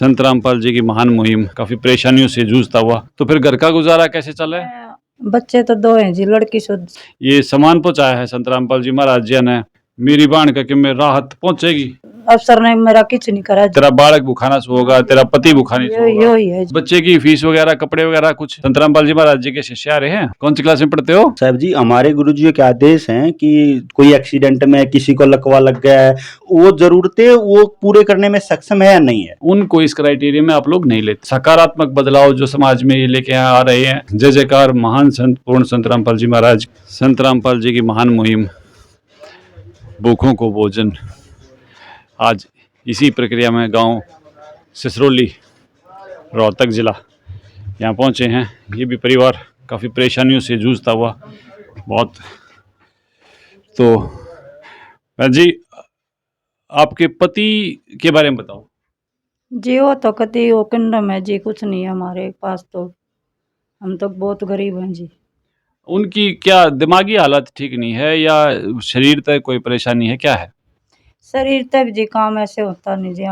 संत रामपाल जी की महान मुहिम काफी परेशानियों से जूझता हुआ, तो फिर घर का गुजारा कैसे चला है? बच्चे तो दो हैं जी, लड़की शुद्ध। ये सामान पहुंचाया है संत रामपाल जी महाराज जी ने, मेरी बाण का कि में राहत पहुंचेगी। अफसर ने मेरा कुछ नहीं करा जी। तेरा बालक भूखा सो होगा, तेरा पति भूखा नहीं सो होगा। यो ही है जी। बच्चे की फीस वगैरह, कपड़े वगैरह कुछ संत रामपाल जी महाराज जी के शिष्य आ रहे हैं। कौन सी क्लास में पढ़ते हो? साहब जी, हमारे गुरुजी के आदेश हैं कि कोई एक्सीडेंट में किसी को लकवा लग गया है, वो जरूरतें वो पूरे करने में सक्षम है या नहीं है, उनको इस क्राइटेरिया में आप लोग नहीं लेते। सकारात्मक बदलाव जो समाज में ये लेके आ रहे हैं, जय जयकार महान संत पूर्ण संत रामपाल जी महाराज। संत रामपाल जी की महान मुहिम भूखों को भोजन, आज इसी प्रक्रिया में गांव सिसरौली, रोहतक जिला यहाँ पहुँचे हैं। ये भी परिवार काफ़ी परेशानियों से जूझता हुआ बहुत। तो बहन जी, आपके पति के बारे में बताओ। जी वो तो कति वो किंडम है जी, कुछ नहीं है हमारे पास, तो हम तो बहुत गरीब हैं जी। उनकी क्या दिमागी हालत ठीक नहीं है या शरीर तक कोई परेशानी है, क्या है? शरीर तक जी काम ऐसे होता नहीं जी,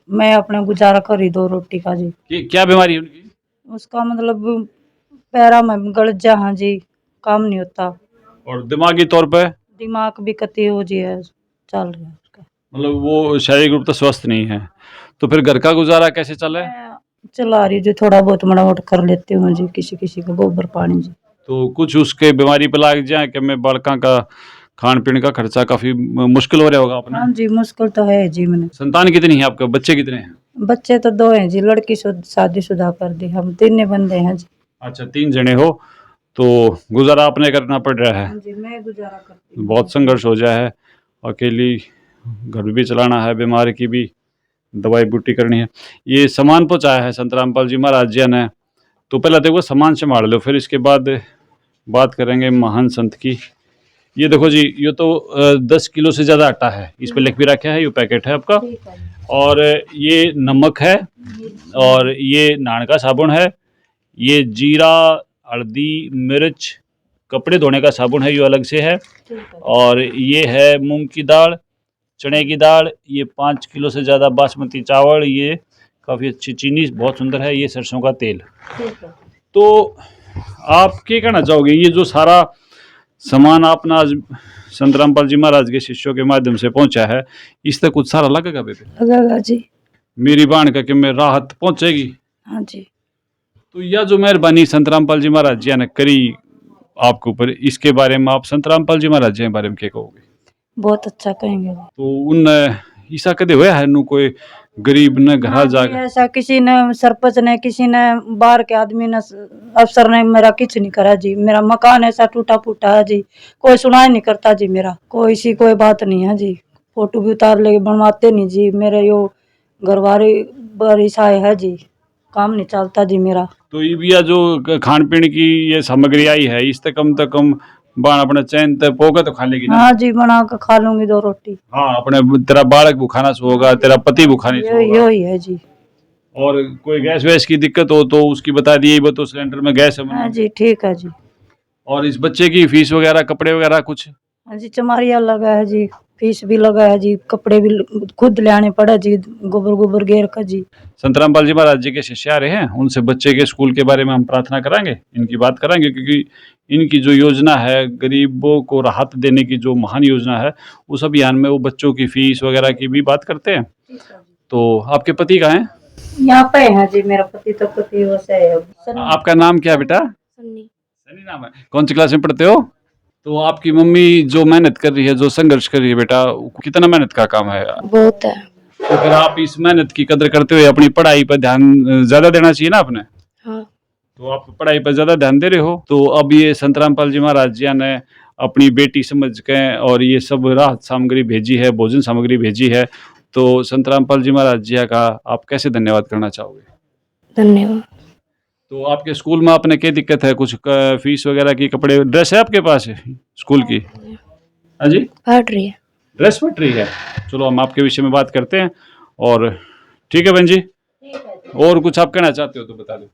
मैं अपने गुजारा कर ही दो रोटी का जी। क्या बीमारी है उनकी? उसका मतलब पैरा में गड़ जा, हाँ जी, काम नहीं होता। और दिमागी तौर पे? दिमाग भी कति हो जी है, चल रहा है उसका। मतलब वो शारीरिक रूप से स्वस्थ नहीं है। तो फिर घर का गुजारा कैसे चला है? मैं चला रही जी, थोड़ा बहुत बड़ा मोट कर लेती हूँ जी, किसी किसी का गोबर पानी जी। तो कुछ उसके बीमारी पे लाग जाए कि मैं बड़का का खान पीने का खर्चा काफी मुश्किल हो रहा होगा अपना। हाँ जी, मुश्किल तो है जी। मैंने संतान कितनी है आपके, बच्चे कितने हैं? बच्चे तो दो हैं जी, लड़की शादीशुदा कर दी, हम तीन बंदे हैं जी। अच्छा, 3 जने हो, तो गुजारा आपने करना पड़ रहा है। हाँ जी, मैं गुजारा करती हूँ। बहुत संघर्ष हो जाए है, अकेली घर भी चलाना है, बीमार की भी दवाई बूटी करनी है। ये सामान पहुँचाया है संत रामपाल जी महाराज जी ने, तो पहले देखो सामान संभाल लो, फिर इसके बाद बात करेंगे महान संत की। ये देखो जी, ये तो 10 किलो से ज़्यादा आटा है, इस पर लिख भी रखा है, ये पैकेट है आपका। और ये नमक है, और ये नान का साबुन है, ये जीरा, हल्दी, मिर्च, कपड़े धोने का साबुन है, ये अलग से है। और ये है मूंग की दाल, चने की दाल, ये 5 किलो से ज़्यादा बासमती चावल, ये काफ़ी अच्छी चीनी बहुत सुंदर है, ये सरसों का तेल। तो आप क्या कहना चाहोगे, ये जो सारा सामान आपने आज संत रामपाल जी महाराज के शिष्यों के माध्यम से पहुंचा है, इस तक कुछ सारा लगेगा बेबे? लगेगा जी। मेरी बाण का कि में राहत पहुंचेगी। हाँ जी। तो यह जो मेहरबानी संत रामपाल जी महाराज जी ने करी आपके ऊपर, इसके बारे में आप संत रामपाल जी महाराज जी के बारे में क्या कहोगे? बहुत अच्छा कहेंगे। तो उन ईसा कदे होया है नु कोई गरीब ने घर जाकर? ऐसा किसी ने, सरपंच ने, किसी ने, बाहर के आदमी ने, अफसर ने मेरा कुछ नहीं करा जी। मेरा मकान ऐसा टूटा फूटा है जी, कोई सुनाई नहीं करता जी मेरा, कोई बात नहीं है जी। फोटो भी उतार ले बनवाते नहीं जी, मेरे यो घरवारी बारिश आए है जी, काम नहीं चलता जी मेरा। तो ये भी जो खान पीने की ये सामग्री आई है, इससे कम से कम बाण अपने चैन तक पोगा तो खा लेगी ना? हाँ जी, बना कर खा लूंगी 2 रोटी। हाँ, अपने तेरा बालक भूखा ना सोगा, तेरा पति भूखा नहीं सोगा। यो ही है जी। और कोई गैस वैस की दिक्कत हो तो उसकी बता दिए, वो तो सिलेंडर में गैस है। हाँ जी, ठीक है जी। और इस बच्चे की फीस वगैरह, कपड़े वगैरह कुछ? हाँ जी, चमारिया लगा है जी, फीस भी लगा है जी, कपड़े भी खुद ले आने पड़ा जी, गोबर घेर का जी। संत रामपाल जी महाराज जी के शिष्य आ रहे हैं, उनसे बच्चे के स्कूल के बारे में हम प्रार्थना कराएंगे, इनकी बात कराएंगे, क्योंकि इनकी जो योजना है गरीबों को राहत देने की, जो महान योजना है, उस अभियान में वो बच्चों की फीस वगैरह की भी बात करते हैं। तो आपके पति कहाँ हैं? यहाँ पे है जी, मेरा पति तो पति वैसे है। आपका नाम क्या है बेटा? सनी नाम है। कौन सी क्लास में पढ़ते हो? तो आपकी मम्मी जो मेहनत कर रही है, जो संघर्ष कर रही है बेटा, कितना मेहनत का काम है? बहुत है। तो फिर आप इस मेहनत की कदर करते हुए अपनी पढ़ाई पर ध्यान ज्यादा देना चाहिए ना आपने। हाँ। तो आप पढ़ाई पर ज्यादा ध्यान दे रहे हो। तो अब ये संत रामपाल जी महाराज जी ने अपनी बेटी समझ के और ये सब राहत सामग्री भेजी है, भोजन सामग्री भेजी है, तो संत रामपाल जी महाराज जी का आप कैसे धन्यवाद करना चाहोगे? धन्यवाद। तो आपके स्कूल में आपने क्या दिक्कत है, कुछ फीस वगैरह की, कपड़े, ड्रेस है आपके पास स्कूल की? हाँ जी, फट रही है, ड्रेस फट रही है। चलो हम आपके विषय में बात करते हैं। और ठीक है बहन जी, और कुछ आप कहना चाहते हो तो बता दो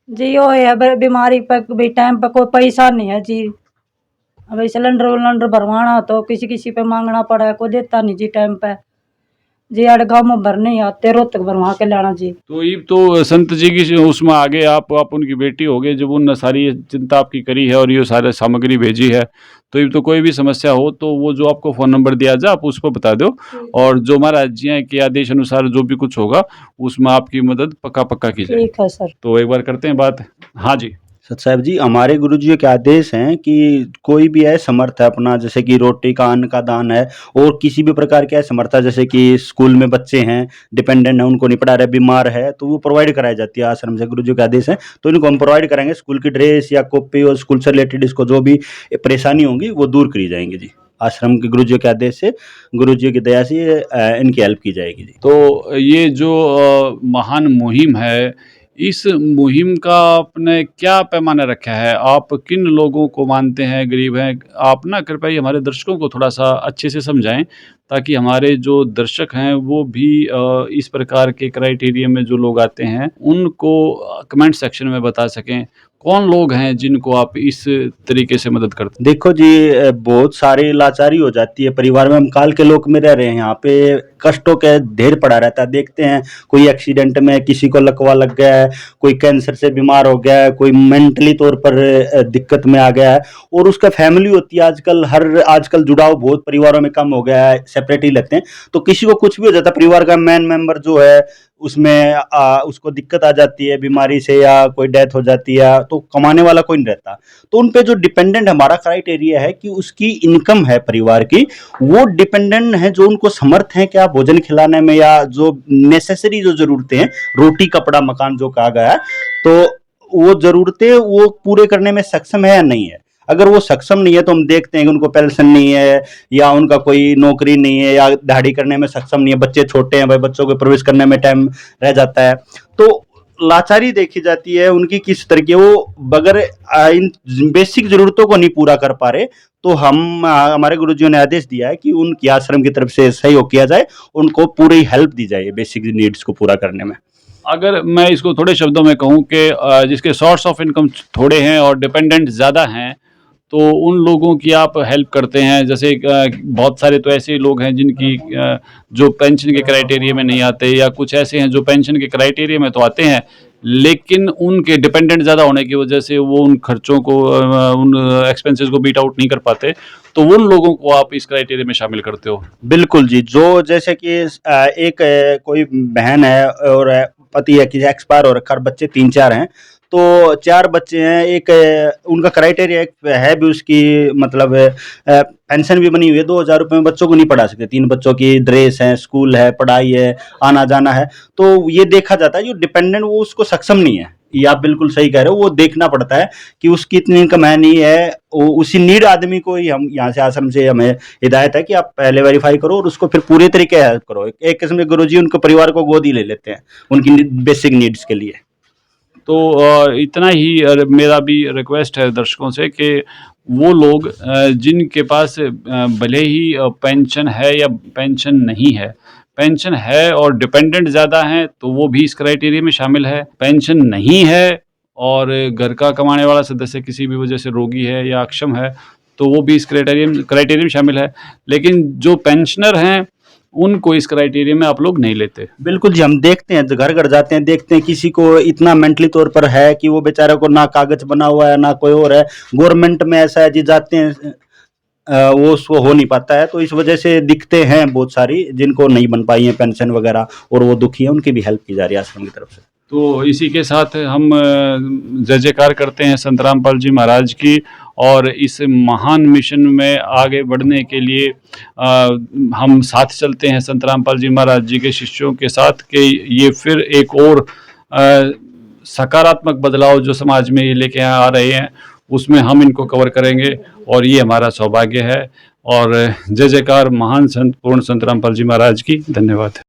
जी। यो है बीमारी पर भी टाइम पर कोई पैसा नहीं है जी, अब सिलेंडर भरवाना तो किसी किसी पे मांगना पड़ा है, कोई देता नहीं जी टाइम पे। जी अड़ गाँव में भर नहीं आते, रोहतक भर वहाँ के लाना जी। तो ये तो संत जी की उसमें आगे आप उनकी बेटी हो गए, जब उन सारी चिंता आपकी करी है और ये सारे सामग्री भेजी है, तो ये तो कोई भी समस्या हो तो वो जो आपको फ़ोन नंबर दिया जाए आप उस पर बता दो, और जो महाराज जी हैं के आदेश अनुसार जो भी कुछ होगा उसमें आपकी मदद पक्का की जाए। ठीक है सर। तो एक बार करते हैं बात। हाँ जी। सत साहब जी, हमारे गुरुजी के आदेश हैं कि कोई भी है समर्थ है अपना, जैसे कि रोटी का अन्न का दान है, और किसी भी प्रकार के समर्थ है, जैसे कि स्कूल में बच्चे हैं डिपेंडेंट है, उनको नहीं पढ़ा रहे, बीमार है, तो वो प्रोवाइड कराई जाती है आश्रम से। गुरुजी के आदेश है तो इनको हम प्रोवाइड करेंगे, स्कूल की ड्रेस या कॉपी और स्कूल से रिलेटेड इसको जो भी परेशानी होगी वो दूर करी जाएंगी जी। आश्रम के गुरुजी के आदेश से, गुरुजी की दया से इनकी हेल्प की जाएगी जी। तो ये जो महान मुहिम है, इस मुहिम का आपने क्या पैमाना रखा है? आप किन लोगों को मानते हैं गरीब हैं? आप ना कृपया हमारे दर्शकों को थोड़ा-सा अच्छे से समझाएँ, ताकि हमारे जो दर्शक हैं वो भी इस प्रकार के क्राइटेरिया में जो लोग आते हैं, उनको कमेंट सेक्शन में बता सकें, कौन लोग हैं जिनको आप इस तरीके से मदद करते हैं? देखो जी, बहुत सारी लाचारी हो जाती है परिवार में। हम काल के लोक में रह रहे हैं, यहाँ पे कष्टों के ढेर पड़ा रहता है। देखते हैं कोई एक्सीडेंट में किसी को लकवा लग गया है, कोई कैंसर से बीमार हो गया है, कोई मेंटली तौर पर दिक्कत में आ गया है, और उसका फैमिली होती है। आजकल जुड़ाव बहुत परिवारों में कम हो गया है, सेपरेट ही रहते हैं। तो किसी को कुछ भी हो जाता है, परिवार का मेन मेंबर जो है उसमें उसको दिक्कत आ जाती है बीमारी से, या कोई डेथ हो जाती है, तो कमाने वाला कोई नहीं रहता। तो उन पे जो डिपेंडेंट हमारा क्राइटेरिया है कि उसकी इनकम है परिवार की, वो डिपेंडेंट है, जो उनको समर्थ है क्या भोजन खिलाने में, या जो नेसेसरी जो जरूरतें हैं, रोटी कपड़ा मकान जो कहा गया है, तो वो जरूरतें वो पूरे करने में सक्षम है या नहीं है। अगर वो सक्षम नहीं है तो हम देखते हैं कि उनको पेंशन नहीं है, या उनका कोई नौकरी नहीं है, या दिहाड़ी करने में सक्षम नहीं है, बच्चे छोटे हैं भाई, बच्चों को प्रवेश करने में टाइम रह जाता है, तो लाचारी देखी जाती है उनकी किस तरह की। वो बगैर इन बेसिक जरूरतों को नहीं पूरा कर पा रहे, तो हमारे गुरुजियों ने आदेश दिया है कि उनकी आश्रम की तरफ से सहयोग किया जाए, उनको पूरी हेल्प दी जाए बेसिक नीड्स को पूरा करने में। अगर मैं इसको थोड़े शब्दों में कहूँ कि जिसके सोर्स ऑफ इनकम थोड़े हैं और डिपेंडेंट ज़्यादा हैं, तो उन लोगों की आप हेल्प करते हैं। जैसे बहुत सारे तो ऐसे लोग हैं जिनकी जो पेंशन के क्राइटेरिया में नहीं आते, या कुछ ऐसे हैं जो पेंशन के क्राइटेरिया में तो आते हैं, लेकिन उनके डिपेंडेंट ज़्यादा होने की वजह से वो उन खर्चों को उन एक्सपेंसेस को बीट आउट नहीं कर पाते, तो उन लोगों को आप इस क्राइटेरिया में शामिल करते हो? बिल्कुल जी, जो जैसे कि एक कोई बहन है और पति है, किसी एक्सपायर हो रखा और बच्चे 3-4 हैं, तो 4 बच्चे हैं। एक उनका क्राइटेरिया एक है भी, उसकी मतलब पेंशन भी बनी हुई है, 2000 रुपये में बच्चों को नहीं पढ़ा सकते। 3 बच्चों की ड्रेस है, स्कूल है, पढ़ाई है, आना जाना है, तो ये देखा जाता है जो डिपेंडेंट वो उसको सक्षम नहीं है। ये आप बिल्कुल सही कह रहे हो, वो देखना पड़ता है कि उसकी इतनी इनकम है नहीं है, उसी नीड आदमी को ही हम यहाँ से आश्रम से हमें हिदायत है कि आप पहले वेरीफाई करो और उसको फिर पूरे तरीके हेल्प करो। एक किस्म के गुरुजी उनको परिवार को गोद ही ले लेते हैं उनकी बेसिक नीड्स के लिए। तो इतना ही मेरा भी रिक्वेस्ट है दर्शकों से कि वो लोग जिनके पास भले ही पेंशन है या पेंशन नहीं है, पेंशन है और डिपेंडेंट ज़्यादा हैं, तो वो भी इस क्राइटेरिया में शामिल है। पेंशन नहीं है और घर का कमाने वाला सदस्य किसी भी वजह से रोगी है या अक्षम है, तो वो भी इस क्राइटेरिया में शामिल है। लेकिन जो पेंशनर हैं, उनको इस क्राइटेरिया में आप लोग नहीं लेते। बिल्कुल जी, हम देखते हैं, घर घर जाते हैं, देखते हैं किसी को इतना मेंटली तौर पर है कि वो बेचारे को ना कागज बना हुआ है ना कोई और है। गवर्नमेंट में ऐसा है जी, जाते हैं वो उसको हो नहीं पाता है, तो इस वजह से दिखते हैं बहुत सारी जिनको नहीं बन पाई है पेंशन वगैरह, और वो दुखी है, उनकी भी हेल्प की जा रही है आश्रम की तरफ से। तो इसी के साथ हम जय जयकार करते हैं संत रामपाल जी महाराज की, और इस महान मिशन में आगे बढ़ने के लिए हम साथ चलते हैं संत रामपाल जी महाराज जी के शिष्यों के साथ, कि ये फिर एक और सकारात्मक बदलाव जो समाज में ये लेके आ रहे हैं, उसमें हम इनको कवर करेंगे, और ये हमारा सौभाग्य है। और जय जयकार महान संत पूर्ण संत रामपाल जी महाराज की। धन्यवाद।